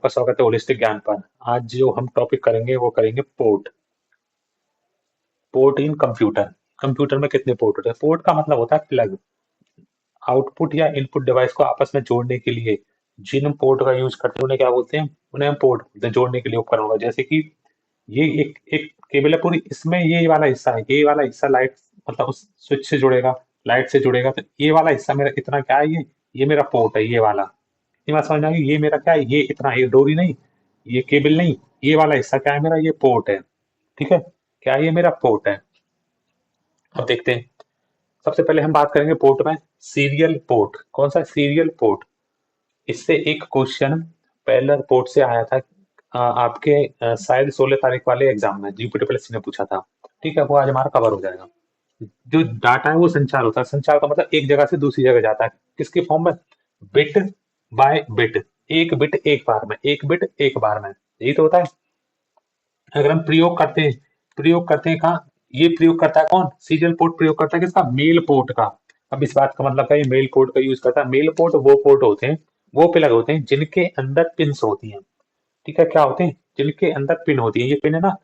आपका स्वागत है होलिस्टिक ज्ञान पर। आज जो हम टॉपिक करेंगे वो करेंगे port. Port in computer. Computer में कितने पोर्ट होते हैं? पोर्ट का मतलब होता है प्लग। आउटपुट या इनपुट डिवाइस को आपस में जोड़ने के लिए जिन हम पोर्ट का यूज करते हैं उन्हें क्या बोलते हैं? उन्हें हम पोर्ट बोलते हैं, जोड़ने के लिए उपकरण होगा। जैसे कि ये एक एक केबल है पूरी, इसमें ये वाला हिस्सा है, ये वाला हिस्सा लाइट मतलब उस स्विच से जुड़ेगा, लाइट से जुड़ेगा, तो ये वाला हिस्सा मेरा इतना क्या है, ये मेरा पोर्ट है, ये वाला। इतनी बात समझ में आ गई? ये मेरा क्या है, ये इतना, ये डोरी नहीं, ये केबल नहीं, ये वाला हिस्सा क्या है मेरा, ये पोर्ट है। ठीक है, क्या है? ये मेरा पोर्ट है। अब देखते हैं। सबसे पहले हम बात करेंगे पोर्ट में, सीरियल पोर्ट। कौन सा? Serial port. इससे एक क्वेश्चन पैरेलल पोर्ट से आया था, आपके शायद 16 तारीख वाले एग्जाम में जीपीटी प्लस ने पूछा था। ठीक है, वो आज हमारा कवर हो जाएगा। जो डाटा है वो संचार होता है। संचार का मतलब एक जगह से दूसरी जगह जाता है। किसके फॉर्म में? Bit by bit. एक बिट एक बार में, एक बिट एक बार में, यही तो होता है। अगर हम प्रयोग करते हैं कहाँ? ये प्रयोग करता है कौन? सीरियल पोर्ट प्रयोग करता है किसका? मेल पोर्ट का। अब इस बात का मतलब है, ये मेल पोर्ट का यूज करता है। मेल पोर्ट वो पोर्ट होते हैं, वो प्लग होते हैं जिनके अंदर पिंस होती हैं। ठीक है, क्या होते हैं? जिनके अंदर पिन होती है, ये पिन है ना,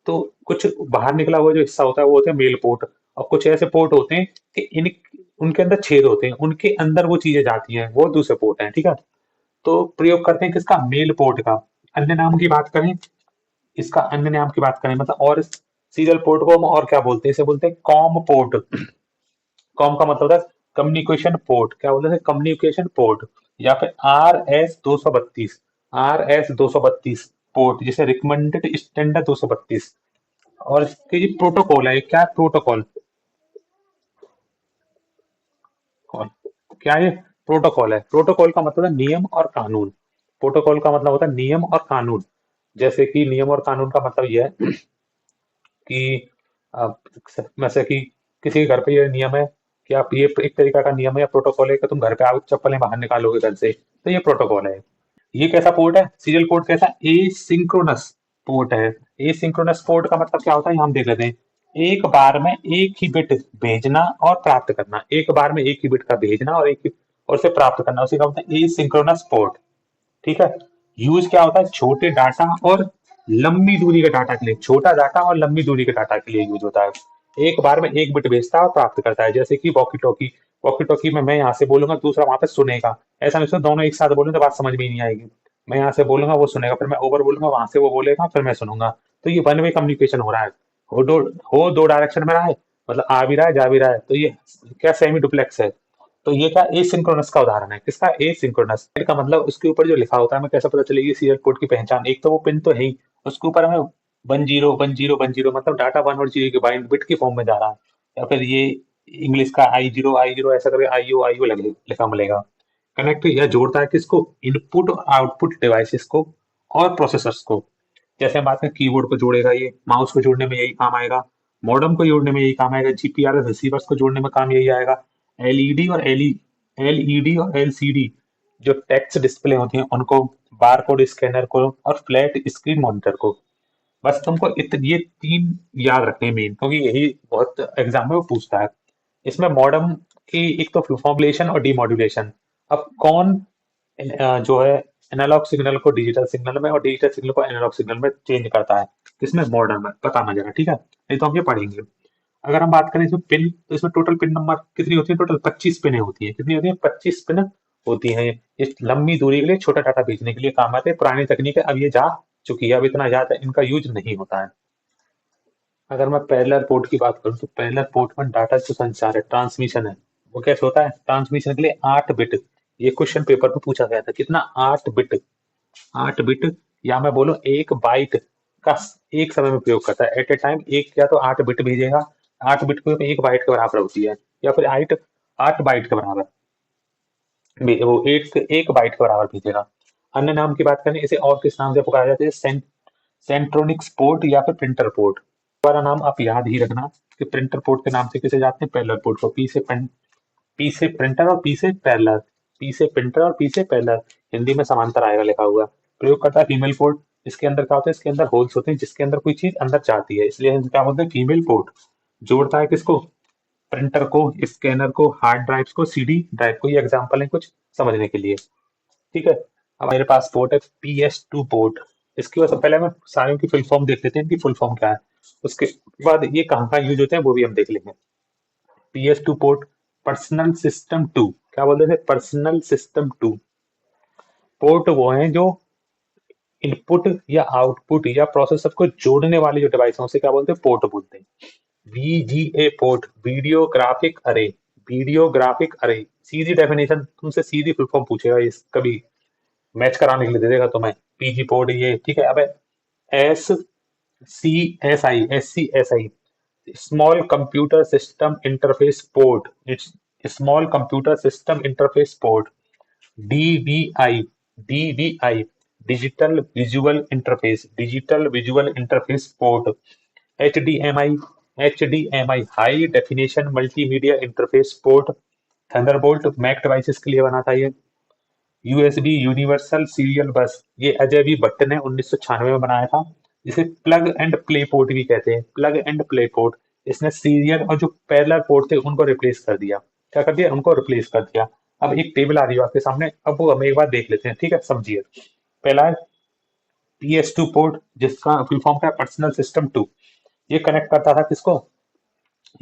तो कुछ बाहर निकला हुआ जो हिस्सा होता है वो होते हैं मेल पोर्ट। और कुछ ऐसे पोर्ट होते हैं कि इन उनके अंदर छेद होते हैं, उनके अंदर वो चीजें जाती हैं, वो दूसरे पोर्ट हैं। ठीक है, तो प्रयोग करते हैं किसका? मेल पोर्ट का। अन्य नाम की बात करें, इसका अन्य नाम की बात करें मतलब, और सीरियल पोर्ट को हम और क्या बोलते हैं? इसे बोलते हैं कॉम पोर्ट। कॉम का मतलब होता है कम्युनिकेशन पोर्ट। क्या बोलते हैं? Communication port. या फिर RS 232। RS 232 पोर्ट, जिसे रिकमेंडेड स्टैंडर्ड 232। और इसके ये प्रोटोकॉल है। क्या प्रोटोकॉल? कौन? क्या ये प्रोटोकॉल है? प्रोटोकॉल का मतलब है नियम और कानून। प्रोटोकॉल का मतलब होता है नियम और कानून। जैसे कि नियम और कानून का मतलब यह है कि अ, जैसे कि किसी के घर पे ये नियम है कि आप ये एक तरीका का नियम है या प्रोटोकॉल है कि तुम घर पे आओ चप्पलें बाहर निकालोगे घर से, तो ये प्रोटोकॉल है। ये कैसा पोर्ट है? सीरियल पोर्ट कैसा? एसिंक्रोनस पोर्ट है। एसिंक्रोनस पोर्ट का मतलब क्या होता है, यहाँ हम देख लेते हैं। एक बार में एक ही बिट भेजना और प्राप्त करना। एक बार में एक ही बिट का भेजना और एक ही और से प्राप्त करना, उसी का होता है एसिंक्रोनस पोर्ट। ठीक है, यूज क्या होता है? छोटे डाटा और लंबी दूरी के डाटा के लिए। छोटा डाटा और लंबी दूरी के डाटा के लिए यूज होता है। एक बार में एक बिट भेजता है और प्राप्त करता है। जैसे कि वॉकी टॉकी। वॉकी टॉकी में मैं यहाँ से बोलूंगा, दूसरा वहां पे सुनेगा। ऐसा नहीं, दोनों एक साथ बोलूंगा तो बात समझ में ही नहीं आएगी। मैं यहाँ से बोलूंगा, वो सुनेगा, फिर मैं ओवर बोलूंगा, वहां से वो बोलेगा, फिर मैं सुनूंगा। तो ये वन वे कम्युनिकेशन हो रहा है। हो दो डायरेक्शन में रहा है, मतलब आ भी रहा है, जा भी रहा है। तो ये क्या सेमी डुप्लेक्स है। तो ये क्या एसिंक्रोनस का उदाहरण है? किसका? एसिंक्रोनस का मतलब उसके ऊपर जो लिखा होता है, हमें कैसे पता चलेगी सीरियल पोर्ट की पहचान? एक तो वो पिन तो है ही, उसके ऊपर हमें 10 10 10 मतलब डाटा 1 और 0 के बाइंड बिट की फॉर्म में जा रहा है। या फिर ये इंग्लिश का I0 I0 ऐसा करके IO लगे लिखा मिलेगा। कनेक्ट या जोड़ता है किसको? इनपुट और आउटपुट डिवाइसेस को और प्रोसेसर्स को। जैसे हम बात करें कीबोर्ड को जोड़ेगा, ये माउस को जोड़ने में यही काम आएगा, मॉडेम को जोड़ने में यही काम आएगा, GPRS रिसीवर्स को जोड़ने में काम यही आएगा। एलईडी और एलसीडी जो टेक्स्ट डिस्प्ले होती है उनको, बारकोड स्कैनर को और फ्लैट स्क्रीन मॉनिटर को। बस तुमको ये तीन याद रखने मेन, क्योंकि यही बहुत एग्जाम में वो पूछता है। इसमें मॉडेम की एक तो फॉर्मुलेशन और डीमॉड्यूलेशन। अब कौन जो है एनालॉग सिग्नल को डिजिटल सिग्नल में और डिजिटल सिग्नल को एनालॉग सिग्नल में चेंज करता है? किसमें? मॉडर्न में। बताना जरा, ठीक है, नहीं तो हम ये पढ़ेंगे। अगर हम बात करें इसमें पिन, तो इसमें टोटल पिन नंबर कितनी होती है? टोटल 25 पिनें होती है। कितनी होती है? 25 पिन होती है। ये लंबी दूरी के लिए छोटा डाटा भेजने के लिए काम आते हैं। पुरानी तकनीक है, अब ये जा चुकी है, अब इतना ज्यादा इनका यूज नहीं होता है। अगर मैं पैरेलल पोर्ट की बात करूं, तो पैरेलल पोर्ट में डाटा जो संचार है, ट्रांसमिशन है, वो कैसे होता है? ट्रांसमिशन के लिए 8 बिट। ये क्वेश्चन पेपर में पूछा गया था। कितना? 8 बिट। 8 बिट, या मैं बोलूं 1 बाइट का एक समय में प्रयोग करता है। एट ए टाइम एक या तो 8 बिट भेजेगा। 8 बिट को 1 बाइट के बराबर होती है, या फिर 8 बाइट के बराबर वो एक बाइट के बराबर भेजेगा। अन्य नाम की बात करें, इसे और किस नाम से पुकारा जाता है? सेंट्रोनिक्स पोर्ट या फिर प्रिंटर पोर्ट। दोबारा नाम आप याद ही रखना कि प्रिंटर पोर्ट के नाम से किसे जाते हैं? पैरेलल पोर्ट को। पी से प्रिंटर और पी से पैरेलल। पी से प्रिंटर और पी से पैरेलल। हिंदी में समांतर आएगा लिखा हुआ। प्रयोग करता है फीमेल पोर्ट। इसके अंदर क्या होता है? इसके अंदर होल्स होते हैं जिसके अंदर कोई चीज अंदर जाती है, इसलिए हम क्या बोलते हैं? Female port. जोड़ता है किसको? प्रिंटर को, स्कैनर को, हार्ड ड्राइव्स को, CD ड्राइव को। ये एग्जांपल है कुछ समझने के लिए। ठीक है, अब मेरे पास पोर्ट है PS2 पोर्ट। इसकी वजह से पहले हम सारियों की फुल फॉर्म देख लेते हैं, इनकी फुल फॉर्म क्या है। उसके बाद ये कहाँ कहाँ यूज होते हैं वो भी हम देख लेंगे। PS2 port, personal system 2। क्या बोलते थे? Personal system 2। पोर्ट वो है जो इनपुट या आउटपुट या प्रोसेसर को जोड़ने वाली जो डिवाइस है उसे क्या बोलते हैं? पोर्ट बोलते हैं। VGA पोर्ट, वीडियो ग्राफिक अरे। वीडियो ग्राफिक अरे, सीधी डेफिनेशन तुमसे सीधी फुल फॉर्म पूछेगा इस कभी मैच कराने के लिए दे देगा तुम्हें। PG पोर्ट ये ठीक है। अब SCSI small computer system interface port, it's small computer system interface port. DVI, DVI digital visual interface, digital visual interface port. HDMI, HDMI high definition multimedia interface port. Thunderbolt Mac devices के लिए बना था ये। USB universal serial बस, ये Ajay we Bhatt ने 1996 में बनाया था। इसे प्लग एंड प्ले पोर्ट भी कहते हैं, प्लग एंड प्ले पोर्ट। इसने सीरियल और जो पैरेलल पोर्ट थे उनको रिप्लेस कर दिया। क्या कर दिया? उनको रिप्लेस कर दिया। अब एक टेबल आ रही है आपके सामने, अब वो हम एक बार देख लेते हैं, ठीक है? समझिए। पहला है PS2 पोर्ट, जिसका फुल फॉर्म क्या है? Personal system 2। ये कनेक्ट करता था किसको?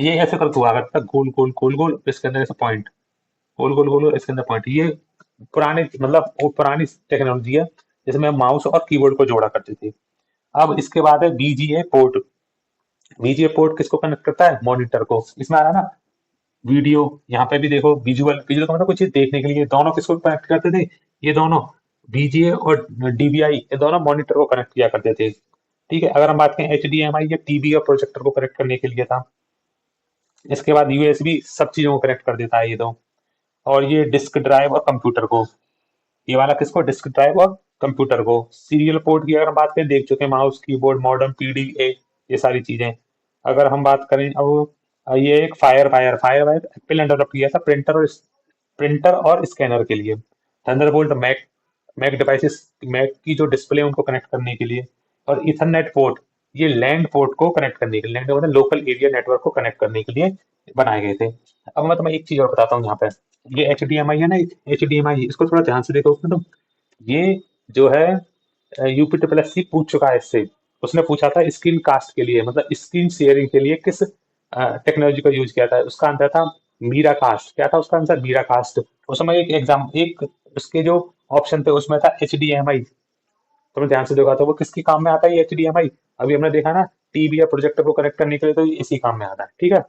ये ऐसे करके हुआ करता था, गोल गोल गोल गोल, इसके अंदर ऐसे पॉइंट, गोल गोल गोल गोल, इसके अंदर पॉइंट। ये पुराने मतलब वो पुरानी टेक्नोलॉजी है जिसमें हम माउस और कीबोर्ड को जोड़ा करते थे। अब इसके बाद है VGA पोर्ट। VGA पोर्ट किसको कनेक्ट करता है? मॉनिटर को। इसमें आ रहा है ना वीडियो, यहाँ पे भी देखो विजुअल, विजुअल का मतलब कुछ चीज देखने के लिए। दोनों किसको कनेक्ट करते थे? ये दोनों VGA और DVI, ये दोनों मॉनिटर को कनेक्ट किया करते थे। ठीक है। अगर हम बात करें HDMI, ये टीवी और प्रोजेक्टर को कनेक्ट करने के लिए था। इसके बाद USB सब चीजों को कनेक्ट कर देता है ये दो। और ये डिस्क ड्राइव और कंप्यूटर को। ये वाला किसको? डिस्क ड्राइव और कंप्यूटर को। सीरियल पोर्ट की अगर हम बात करें, देख चुके हैं माउस कीबोर्ड मॉडेम PDA, ये सारी चीजें। अगर हम बात करें अब ये एक फायर वायर एप्पल ने डेवलप किया था प्रिंटर और स्कैनर के लिए। Thunderbolt Mac, Mac devices, Mac की जो डिस्प्ले है उनको कनेक्ट करने के लिए। और इथरनेट पोर्ट, ये लैंड पोर्ट को कनेक्ट करने के लिए, लैंड मतलब लोकल एरिया नेटवर्क को कनेक्ट करने के लिए बनाए गए थे। अब मैं तुम्हें एक चीज और बताता हूँ यहाँ पे। ये HDMI है ना, HDMI, इसको थोड़ा ध्यान से देखो तुम। ये जो है UPSSC पूछ चुका है इससे। उसने पूछा था स्क्रीन कास्ट के लिए, मतलब स्क्रीन शेयरिंग के लिए किस टेक्नोलॉजी का यूज किया था? उसका आंसर था मीरा कास्ट। क्या था उसका आंसर? मीरा कास्ट। उस समय एक एग्जाम, एक उसके जो ऑप्शन थे उसमें था HDMI। तुमने ध्यान से देखा तो वो किसके काम में आता है ये HDMI? अभी हमने देखा ना टीवी या प्रोजेक्टर को कनेक्ट करने के लिए, तो ये इसी काम में आता है। ठीक है।